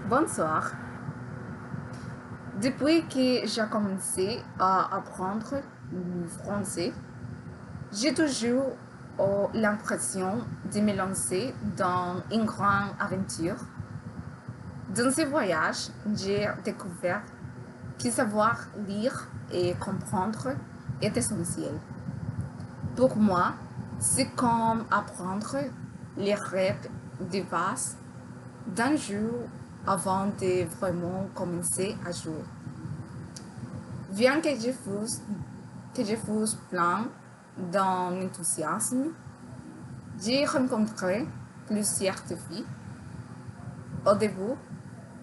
Bonsoir. Depuis que j'ai commencé à apprendre le français, j'ai toujours l'impression de me lancer dans une grande aventure. Dans ce voyage, j'ai découvert que savoir lire et comprendre est essentiel. Pour moi, c'est comme apprendre les règles de base d'un jeu avant de vraiment commencer à jouer. Bien que je fusse plein d'enthousiasme, j'ai rencontré plusieurs défis. Au début,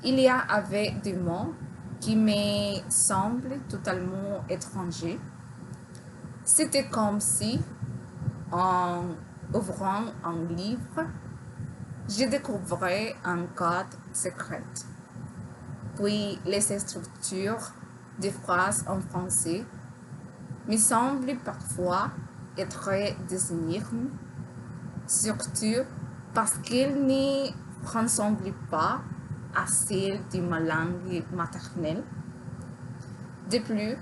il y avait des mots qui me semblaient totalement étrangers. C'était comme si, en ouvrant un livre, je découvrais un code secret. Puis les structures des phrases en français me semblent parfois être des énigmes, surtout parce qu'elles ne ressemblent pas à celles de ma langue maternelle. De plus,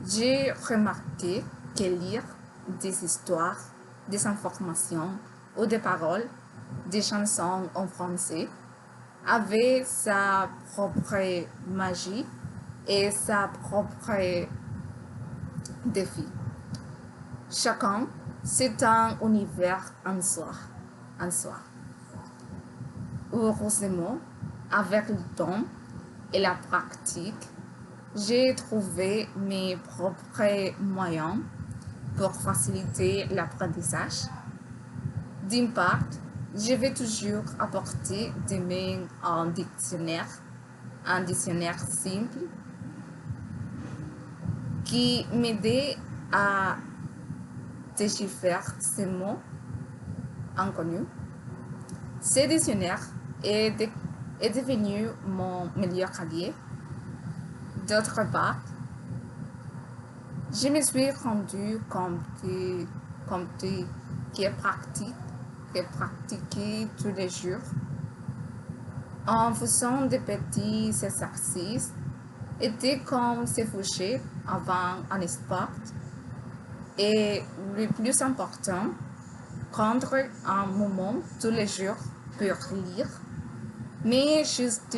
j'ai remarqué que lire des histoires, des informations ou des paroles, des chansons en français avait sa propre magie et sa propre défi. Chacun, c'est un univers en soi. En soi. Heureusement, avec le temps et la pratique, j'ai trouvé mes propres moyens pour faciliter l'apprentissage. D'une part, je vais toujours apporter de mains un dictionnaire simple qui m'aide à déchiffrer ces mots inconnus. Ce dictionnaire est devenu mon meilleur allié. D'autre part, je me suis rendu compte que pratiquer tous les jours en faisant des petits exercices était comme se foucher avant un sport et le plus important, prendre un moment tous les jours pour lire, mais juste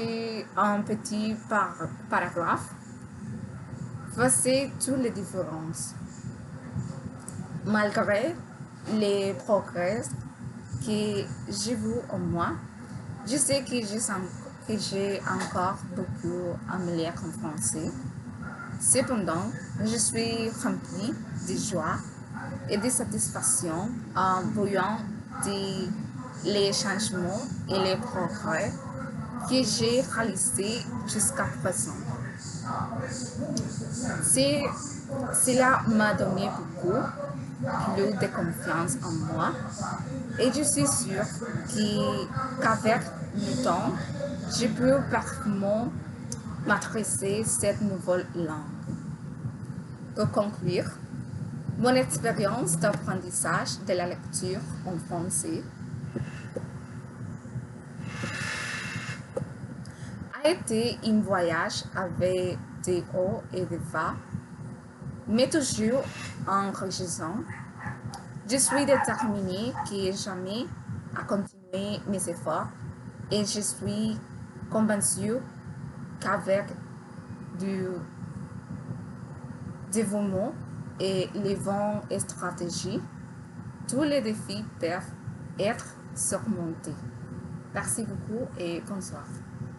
un petit paragraphe faisait toutes les différences. Malgré les progrès que j'ai vus en moi, je sais que j'ai encore beaucoup à me lire en français. Cependant, je suis remplie de joie et de satisfaction en voyant les changements et les progrès que j'ai réalisés jusqu'à présent. Cela m'a donné beaucoup plus de confiance en moi et je suis sûre qu'avec le temps, je peux parfaitement maîtriser cette nouvelle langue. Pour conclure, mon expérience d'apprentissage de la lecture en français a été un voyage avec des hauts et des bas, mais toujours enrichissant. Je suis déterminée que jamais à continuer mes efforts et je suis convaincue qu'avec du dévouement et les bonnes stratégies, tous les défis peuvent être surmontés. Merci beaucoup et bonsoir.